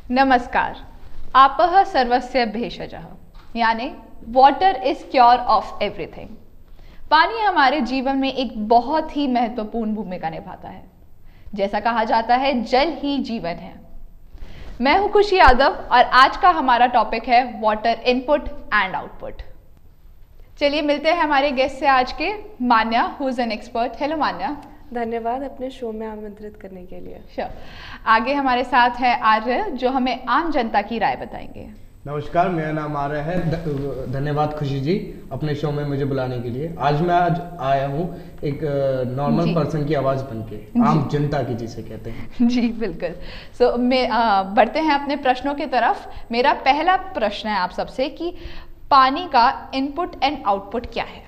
नमस्कार। आपः सर्वस्य भेषजः, यानी water is cure of everything. पानी हमारे जीवन में एक बहुत ही महत्वपूर्ण भूमिका निभाता है। जैसा कहा जाता है, जल ही जीवन है। मैं हूं खुशी यादव और आज का हमारा टॉपिक है वाटर इनपुट एंड आउटपुट। चलिए मिलते हैं हमारे गेस्ट से आज के, Manya, who is an expert. Hello Manya. धन्यवाद अपने शो में आमंत्रित करने के लिए। श्योर। आगे हमारे साथ है आर्य, जो हमें आम जनता की राय बताएंगे। नमस्कार, मेरा नाम आर्य है। धन्यवाद खुशी जी अपने शो में मुझे बुलाने के लिए। आज आया हूँ एक नॉर्मल पर्सन की आवाज़ बनके, आम जनता की जिसे कहते हैं। जी बिल्कुल। सो बढ़ते हैं अपने प्रश्नों की तरफ। मेरा पहला प्रश्न है आप सबसे कि पानी का इनपुट एंड आउटपुट क्या है?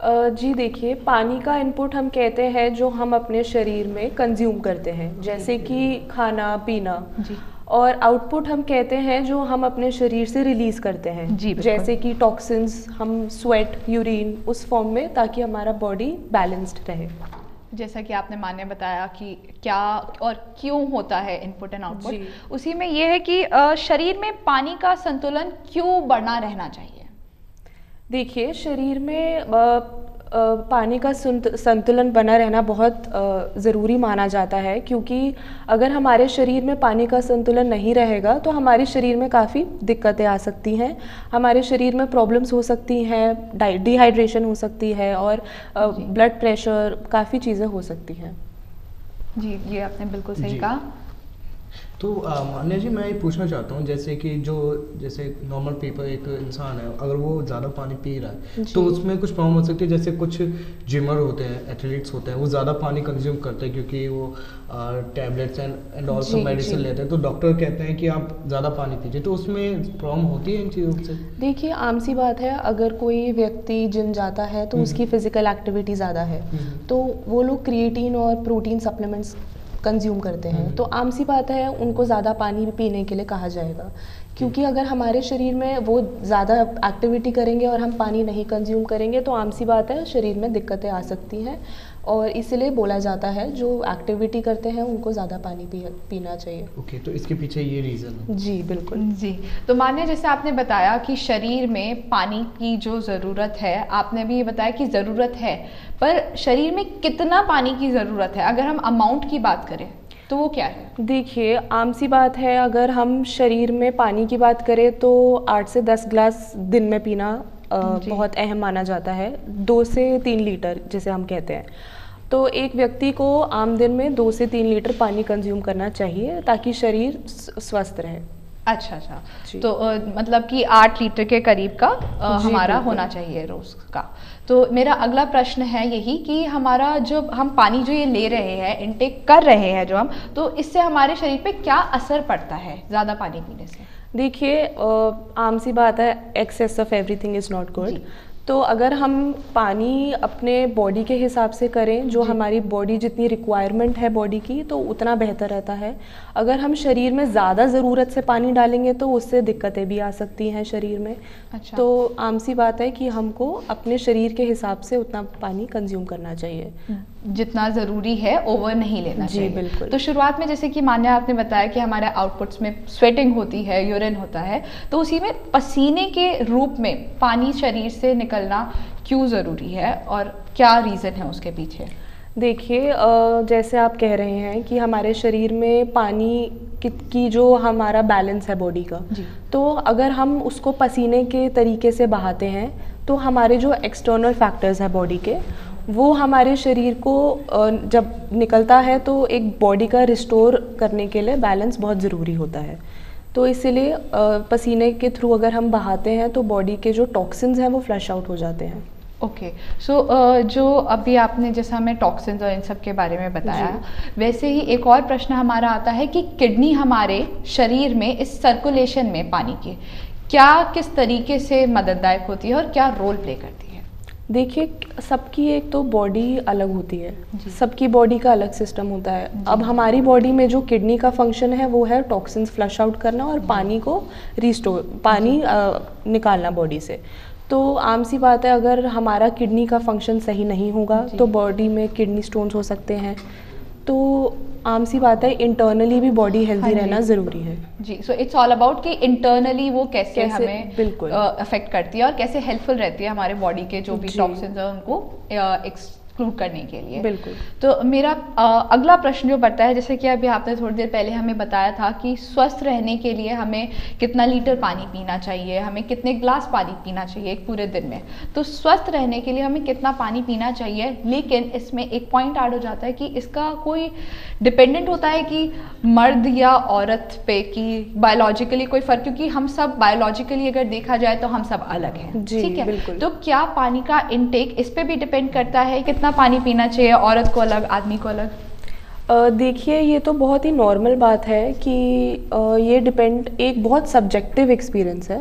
जी देखिए, पानी का इनपुट हम कहते हैं जो हम अपने शरीर में कंज्यूम करते हैं, जैसे कि खाना पीना जी। और आउटपुट हम कहते हैं जो हम अपने शरीर से रिलीज करते हैं जी, जैसे कि टॉक्सिन्स, हम स्वेट, यूरिन, उस फॉर्म में, ताकि हमारा बॉडी बैलेंस्ड रहे। जैसा कि आपने मान्य बताया कि क्या और क्यों होता है इनपुट एंड आउटपुट, उसी में यह है कि शरीर में पानी का संतुलन क्यों बना रहना चाहिए? देखिए, शरीर में पानी का संतुलन बना रहना बहुत ज़रूरी माना जाता है, क्योंकि अगर हमारे शरीर में पानी का संतुलन नहीं रहेगा तो हमारे शरीर में काफ़ी दिक्कतें आ सकती हैं। हमारे शरीर में प्रॉब्लम्स हो सकती हैं, डिहाइड्रेशन हो सकती है और ब्लड प्रेशर, काफ़ी चीज़ें हो सकती हैं। जी, ये आपने बिल्कुल सही कहा। तो मान्या जी, मैं ये पूछना चाहता हूँ, जैसे कि जैसे नॉर्मल पीपल, एक इंसान है, अगर वो ज़्यादा पानी पी रहा है तो उसमें कुछ प्रॉब्लम हो सकती है। जैसे कुछ जिमर होते हैं, एथलीट्स होते हैं, वो ज़्यादा पानी कंज्यूम करते हैं क्योंकि वो टैबलेट्स एंड ऑल्सो मेडिसिन लेते हैं, तो डॉक्टर कहते हैं कि आप ज़्यादा पानी पीजिए, तो उसमें प्रॉब्लम होती है इन चीज़ों से? देखिए, आम सी बात है, अगर कोई व्यक्ति जिम जाता है तो उसकी फिजिकल एक्टिविटी ज़्यादा है, तो वो लोग क्रिएटिन और प्रोटीन सप्लीमेंट्स कंज्यूम करते हैं, तो आम सी बात है उनको ज़्यादा पानी पीने के लिए कहा जाएगा। क्योंकि अगर हमारे शरीर में वो ज़्यादा एक्टिविटी करेंगे और हम पानी नहीं कंज्यूम करेंगे तो आम सी बात है शरीर में दिक्कतें आ सकती हैं, और इसलिए बोला जाता है जो एक्टिविटी करते हैं उनको ज़्यादा पानी पीना चाहिए। ओके, तो इसके पीछे ये रीज़न है? जी बिल्कुल जी। तो मान्य, जैसे आपने बताया कि शरीर में पानी की जो ज़रूरत है, आपने भी ये बताया कि ज़रूरत है, पर शरीर में कितना पानी की ज़रूरत है? अगर हम अमाउंट की बात करें तो वो क्या है? देखिए, आम सी बात है, अगर हम शरीर में पानी की बात करें तो 8 से 10 ग्लास दिन में पीना बहुत अहम माना जाता है। 2 से 3 लीटर जिसे हम कहते हैं। तो एक व्यक्ति को आम दिन में 2 से 3 लीटर पानी कंज्यूम करना चाहिए ताकि शरीर स्वस्थ रहे। अच्छा, तो मतलब कि 8 लीटर के करीब का हमारा होना चाहिए रोज़ का। तो मेरा अगला प्रश्न है यही कि हमारा जो हम पानी जो ये ले रहे हैं, इनटेक कर रहे हैं जो हम, तो इससे हमारे शरीर पे क्या असर पड़ता है ज़्यादा पानी पीने से? देखिए, आम सी बात है, excess of everything is not good. तो अगर हम पानी अपने बॉडी के हिसाब से करें, जो हमारी बॉडी जितनी रिक्वायरमेंट है बॉडी की, तो उतना बेहतर रहता है। अगर हम शरीर में ज़्यादा ज़रूरत से पानी डालेंगे तो उससे दिक्कतें भी आ सकती हैं शरीर में। अच्छा। तो आम सी बात है कि हमको अपने शरीर के हिसाब से उतना पानी कंज्यूम करना चाहिए, जितना ज़रूरी है, ओवर नहीं लेना चाहिए। जी बिल्कुल। तो शुरुआत में जैसे कि मान्या आपने बताया कि हमारे आउटपुट्स में स्वेटिंग होती है, यूरिन होता है, तो उसी में पसीने के रूप में पानी शरीर से निकलना क्यों ज़रूरी है और क्या रीज़न है उसके पीछे? देखिए, जैसे आप कह रहे हैं कि हमारे शरीर में पानी की जो हमारा बैलेंस है बॉडी का, तो अगर हम उसको पसीने के तरीके से बहाते हैं तो हमारे जो एक्सटर्नल फैक्टर्स हैं बॉडी के, वो हमारे शरीर को जब निकलता है तो एक बॉडी का रिस्टोर करने के लिए बैलेंस बहुत ज़रूरी होता है। तो इसीलिए पसीने के थ्रू अगर हम बहाते हैं तो बॉडी के जो टॉक्सिन्स हैं वो फ्लश आउट हो जाते हैं। ओके, सो जो अभी आपने जैसा हमें टॉक्सिन्स और इन सब के बारे में बताया, वैसे ही एक और प्रश्न हमारा आता है कि किडनी हमारे शरीर में इस सर्कुलेशन में पानी के क्या किस तरीके से मदददायक होती है और क्या रोल प्ले करती है? देखिए, सबकी एक तो बॉडी अलग होती है, सबकी बॉडी का अलग सिस्टम होता है। अब हमारी बॉडी में जो किडनी का फंक्शन है वो है टॉक्सिन्स फ्लश आउट करना और पानी को रिस्टोर, पानी निकालना बॉडी से। तो आम सी बात है, अगर हमारा किडनी का फंक्शन सही नहीं होगा तो बॉडी में किडनी स्टोन्स हो सकते हैं, तो आम सी बात है इंटरनली भी बॉडी हेल्दी हाँ जी। रहना ज़रूरी है। जी, सो इट्स ऑल अबाउट कि इंटरनली वो कैसे हमें बिल्कुल अफेक्ट करती है और कैसे हेल्पफुल रहती है हमारे बॉडी के जो भी जी। टॉक्सिन्स हैं उनको एक्सक्लूड करने के लिए। बिल्कुल। तो मेरा अगला प्रश्न जो बढ़ता है, जैसे कि अभी आपने थोड़ी देर पहले हमें बताया था कि स्वस्थ रहने के लिए हमें कितना लीटर पानी पीना चाहिए, हमें कितने ग्लास पानी पीना चाहिए एक पूरे दिन में। तो स्वस्थ रहने के लिए हमें कितना पानी पीना चाहिए, लेकिन इसमें एक पॉइंट ऐड हो जाता है कि इसका कोई डिपेंडेंट होता है कि मर्द या औरत पे, कि बायोलॉजिकली कोई फ़र्क, क्योंकि हम सब बायोलॉजिकली अगर देखा जाए तो हम सब अलग हैं। जी, ठीक है, बिल्कुल। तो क्या पानी का इनटेक इस पे भी डिपेंड करता है, कितना पानी पीना चाहिए, औरत को अलग आदमी को अलग? देखिए ये तो बहुत ही नॉर्मल बात है कि ये डिपेंड, एक बहुत सब्जेक्टिव एक्सपीरियंस है।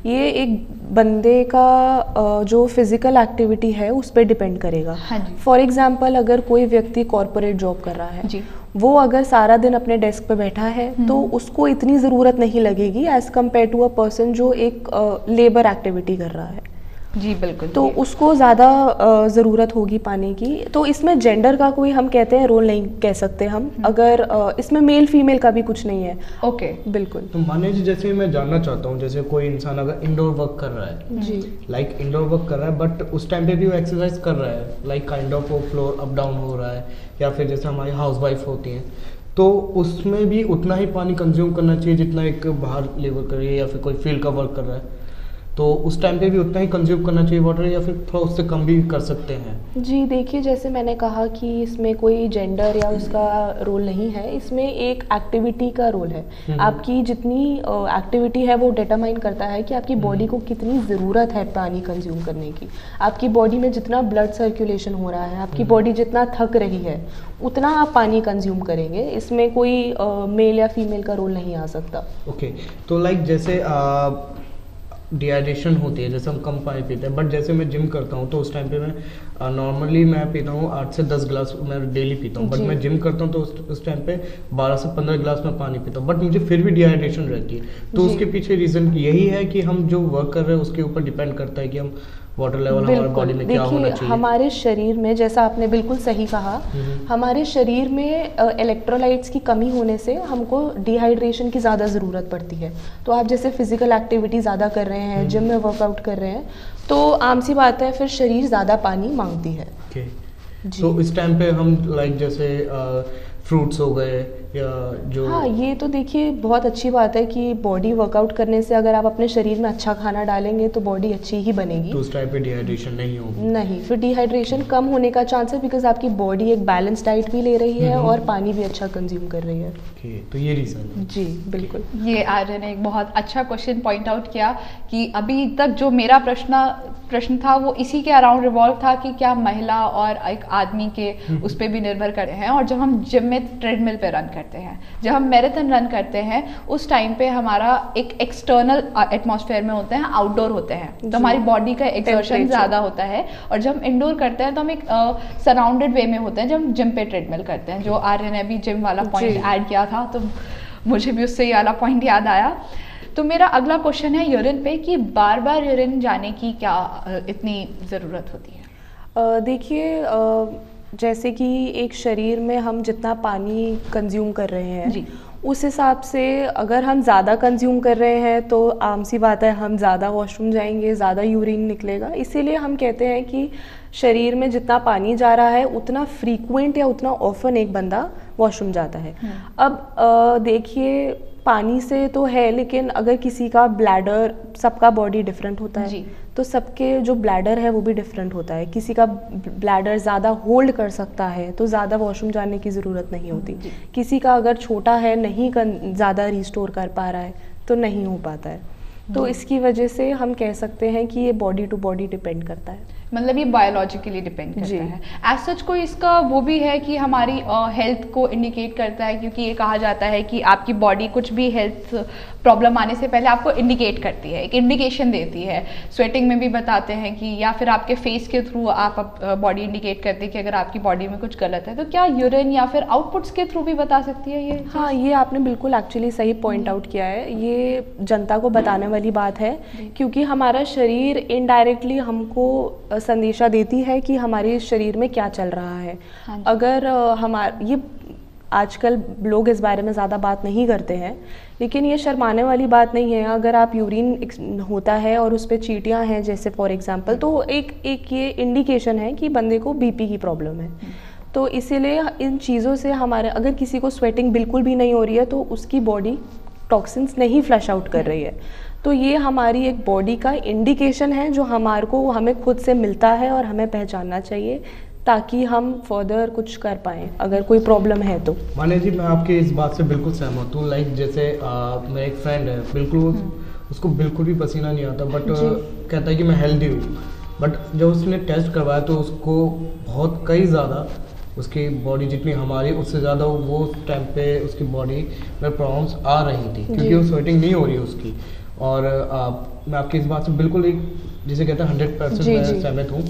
ये एक बंदे का जो फिज़िकल एक्टिविटी है उस पर डिपेंड करेगा। हाँ जी। फॉर एग्जांपल अगर कोई व्यक्ति कॉरपोरेट जॉब कर रहा है जी। वो अगर सारा दिन अपने डेस्क पे बैठा है तो उसको इतनी ज़रूरत नहीं लगेगी as compare to a person जो एक लेबर एक्टिविटी कर रहा है। जी बिल्कुल। तो उसको ज़्यादा ज़रूरत होगी पानी की। तो इसमें जेंडर का कोई हम कहते हैं रोल नहीं कह सकते हम, अगर इसमें मेल फीमेल का भी कुछ नहीं है। ओके, बिल्कुल। तो मान लीजिए जैसे मैं जानना चाहता हूँ, जैसे कोई इंसान अगर इंडोर वर्क कर रहा है, जी। लाइक इंडोर वर्क कर रहा है बट उस टाइम पे भी वो एक्सरसाइज कर रहा है, लाइक काइंड ऑफ वो फ्लोर अप डाउन हो रहा है, या फिर जैसे हमारी हाउस वाइफ होती हैं तो उसमें भी उतना ही पानी कंज्यूम करना चाहिए जितना एक बाहर लेबर कर रही है या फिर कोई फील्ड का वर्क कर रहा है, तो उस टाइम पे भी उतना ही कंज्यूम करना चाहिए वाटर, या फिर थोड़ा उससे कम भी कर सकते हैं? जी देखिए, जैसे मैंने कहा कि इसमें कोई जेंडर या उसका रोल नहीं है, इसमें एक एक्टिविटी का रोल है। आपकी जितनी एक्टिविटी है वो डिटरमाइन करता है कि आपकी बॉडी को कितनी ज़रूरत है पानी कंज्यूम करने की। आपकी बॉडी में जितना ब्लड सर्कुलेशन हो रहा है, आपकी बॉडी जितना थक रही है उतना आप पानी कंज्यूम करेंगे। इसमें कोई मेल या फीमेल का रोल नहीं आ सकता। ओके, तो लाइक जैसे डिहाइड्रेशन होती है, जैसे हम कम पानी पीते हैं, बट जैसे मैं जिम करता हूँ तो उस टाइम पे मैं नॉर्मली मैं पीता हूँ 8 से 10 गिलास मैं डेली पीता हूँ, बट मैं जिम करता हूँ तो उस टाइम पे 12 से 15 गिलास मैं पानी पीता हूँ, बट मुझे फिर भी डिहाइड्रेशन रहती है। तो उसके पीछे रीज़न यही है कि हम जो वर्क कर रहे हैं उसके ऊपर डिपेंड करता है कि हम वाटर लेवल हमारे बॉडी में क्या होना चाहिए। हमारे शरीर में, जैसा आपने बिल्कुल सही कहा, हमारे शरीर में इलेक्ट्रोलाइट्स की कमी होने से हमको डिहाइड्रेशन की ज़्यादा ज़रूरत पड़ती है। तो आप जैसे फिजिकल एक्टिविटी ज़्यादा कर रहे हैं, जिम में वर्कआउट कर रहे हैं, तो आम सी बात है फिर शरीर ज़्यादा पानी मांगती है। तो इस टाइम पे हम लाइक जैसे फ्रूट्स हो गए या जो, हाँ ये तो देखिए बहुत अच्छी बात है कि बॉडी वर्कआउट करने से अगर आप अपने शरीर में अच्छा खाना डालेंगे तो बॉडी अच्छी ही बनेगी। तो उस टाइम पे डिहाइड्रेशन नहीं होगी? नहीं, फिर डिहाइड्रेशन कम होने का चांस है बिकॉज आपकी बॉडी एक बैलेंस डाइट भी ले रही है और पानी भी अच्छा कंज्यूम कर रही है। ओके, तो ये रीज़न है। जी बिल्कुल। ये आर्य ने एक बहुत अच्छा क्वेश्चन पॉइंट आउट किया कि अभी तक जो मेरा प्रश्न था वो इसी के अराउंड रिवॉल्व था कि क्या महिला और एक आदमी के उस पर भी निर्भर करते हैं। और जब हम जिम में ट्रेडमिल पे रन करते हैं, जब हम मैराथन रन करते हैं, उस टाइम पे हमारा एक एक्सटर्नल एटमॉस्फेयर में होते हैं, आउटडोर होते हैं, तो हमारी बॉडी का एक्सर्शन ज़्यादा होता है। और जब हम इंडोर करते हैं तो हम एक सराउंडेड वे में होते हैं जब हम जिम पे ट्रेडमिल करते हैं। जो आर्य ने अभी जिम वाला पॉइंट ऐड किया था तो मुझे भी उससे ये वाला पॉइंट याद आया। तो मेरा अगला क्वेश्चन है यूरिन पे कि बार बार यूरिन जाने की क्या इतनी ज़रूरत होती है? देखिए जैसे कि एक शरीर में हम जितना पानी कंज्यूम कर रहे हैं जी, उस हिसाब से अगर हम ज़्यादा कंज्यूम कर रहे हैं तो आम सी बात है हम ज़्यादा वॉशरूम जाएंगे, ज़्यादा यूरिन निकलेगा। इसीलिए हम कहते हैं कि शरीर में जितना पानी जा रहा है उतना फ्रीक्वेंट या उतना ऑफन एक बंदा वॉशरूम जाता है। अब देखिए पानी से तो है, लेकिन अगर किसी का ब्लैडर, सबका बॉडी डिफरेंट होता है जी, तो सबके जो ब्लैडर है वो भी डिफरेंट होता है। किसी का ब्लैडर ज़्यादा होल्ड कर सकता है तो ज़्यादा वॉशरूम जाने की ज़रूरत नहीं होती। किसी का अगर छोटा है, नहीं ज़्यादा रिस्टोर कर पा रहा है तो नहीं हो पाता है। तो इसकी वजह से हम कह सकते हैं कि ये बॉडी टू बॉडी डिपेंड करता है। मतलब ये बायोलॉजिकली डिपेंड करता है। एज सच कोई इसका वो भी है कि हमारी हेल्थ को इंडिकेट करता है, क्योंकि ये कहा जाता है कि आपकी बॉडी कुछ भी हेल्थ प्रॉब्लम आने से पहले आपको इंडिकेट करती है, एक इंडिकेशन देती है। स्वेटिंग में भी बताते हैं कि, या फिर आपके फेस के थ्रू आप बॉडी इंडिकेट करती है कि अगर आपकी बॉडी में कुछ गलत है। तो क्या यूरिन या फिर आउटपुट्स के थ्रू भी बता सकती है ये? हाँ, ये आपने बिल्कुल एक्चुअली सही पॉइंट आउट किया है। ये जनता को बताने वाली बात है, क्योंकि हमारा शरीर इनडायरेक्टली हमको संदेशा देती है कि हमारे शरीर में क्या चल रहा है। अगर ये आजकल लोग इस बारे में ज़्यादा बात नहीं करते हैं, लेकिन ये शर्माने वाली बात नहीं है। अगर आप यूरिन होता है और उस पर चींटियाँ हैं जैसे फॉर एग्जांपल, तो एक ये इंडिकेशन है कि बंदे को बीपी की प्रॉब्लम है। तो इसीलिए इन चीज़ों से हमारे, अगर किसी को स्वेटिंग बिल्कुल भी नहीं हो रही है तो उसकी बॉडी टॉक्सिन्स नहीं फ्लश आउट कर रही है, तो ये हमारी एक बॉडी का इंडिकेशन है जो हमें खुद से मिलता है और हमें पहचानना चाहिए ताकि हम फर्दर कुछ कर पाएँ अगर कोई प्रॉब्लम है तो। मान्या जी, मैं आपकी इस बात से बिल्कुल सहमत हूँ। लाइक जैसे मेरा एक फ्रेंड है, बिल्कुल उसको बिल्कुल भी पसीना नहीं आता, बट कहता है कि मैं हेल्दी हूँ, बट जब उसने टेस्ट करवाया तो उसको बहुत कई ज़्यादा उसकी बॉडी जितनी हमारी उससे ज़्यादा वो टाइम पे उसकी बॉडी में प्रॉब्लम्स आ रही थी क्योंकि वो स्वेटिंग नहीं हो रही है उसकी। और मैं आपकी इस बात से बिल्कुल एक जिसे कहते हैं 100% मैं सहमत हूँ।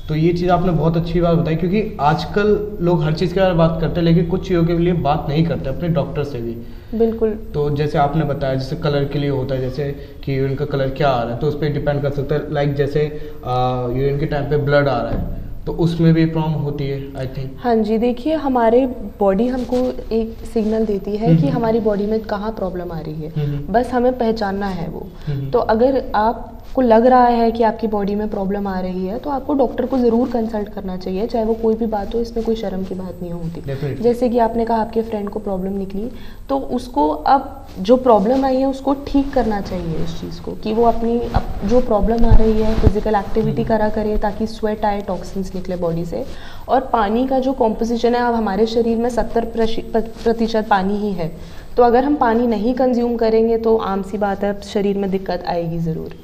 तो ये चीज़ आपने बहुत अच्छी बात बताई, क्योंकि आजकल लोग हर चीज़ के बारे में बात करते हैं लेकिन कुछ चीज़ों के लिए बात नहीं करते अपने डॉक्टर से भी। बिल्कुल। तो जैसे आपने बताया जैसे कलर के लिए होता है, जैसे कि यूरिन का कलर क्या आ रहा है तो उस पर डिपेंड कर सकता है। लाइक जैसे यूरिन के टाइम पे ब्लड आ रहा है तो उसमें भी प्रॉब्लम होती है आई थिंक। हाँ जी, देखिए हमारे बॉडी हमको एक सिग्नल देती है कि हमारी बॉडी में कहाँ प्रॉब्लम आ रही है, बस हमें पहचानना है वो। तो अगर आपको लग रहा है कि आपकी बॉडी में प्रॉब्लम आ रही है तो आपको डॉक्टर को ज़रूर कंसल्ट करना चाहिए, चाहे वो कोई भी बात हो, इसमें कोई शर्म की बात नहीं होती। जैसे कि आपने कहा आपके फ्रेंड को प्रॉब्लम निकली, तो उसको अब जो प्रॉब्लम आई है उसको ठीक करना चाहिए इस चीज़ को, कि वो अपनी जो प्रॉब्लम आ रही है फिजिकल एक्टिविटी करा करे ताकि स्वेट आए, टॉक्सिन्स निकले बॉडी से। और पानी का जो कॉम्पोजिशन है, अब हमारे शरीर में 70% पानी ही है, तो अगर हम पानी नहीं कंज्यूम करेंगे तो आम सी बात है शरीर में दिक्कत आएगी ज़रूर।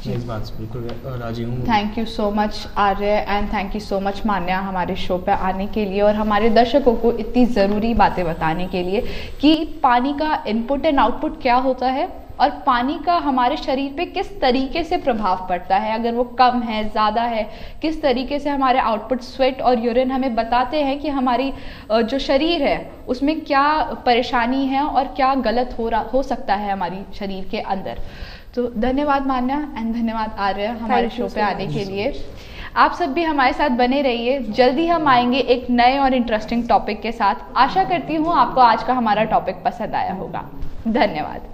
इस बात से बिल्कुल राजी हूँ। Thank you so much Arya and thank you so much Manya हमारे शो पे आने के लिए और हमारे दर्शकों को इतनी ज़रूरी बातें बताने के लिए कि पानी का इनपुट एंड आउटपुट क्या होता है और पानी का हमारे शरीर पे किस तरीके से प्रभाव पड़ता है। अगर वो कम है, ज़्यादा है, किस तरीके से हमारे आउटपुट स्वेट और यूरिन हमें बताते हैं कि हमारी जो शरीर है उसमें क्या परेशानी है और क्या गलत हो सकता है हमारी शरीर के अंदर। तो धन्यवाद मान्या एंड धन्यवाद आर्य हमारे शो पे आने के लिए। आप सब भी हमारे साथ बने रहिए, जल्दी हम आएंगे एक नए और इंटरेस्टिंग टॉपिक के साथ। आशा करती हूँ आपको आज का हमारा टॉपिक पसंद आया होगा। धन्यवाद।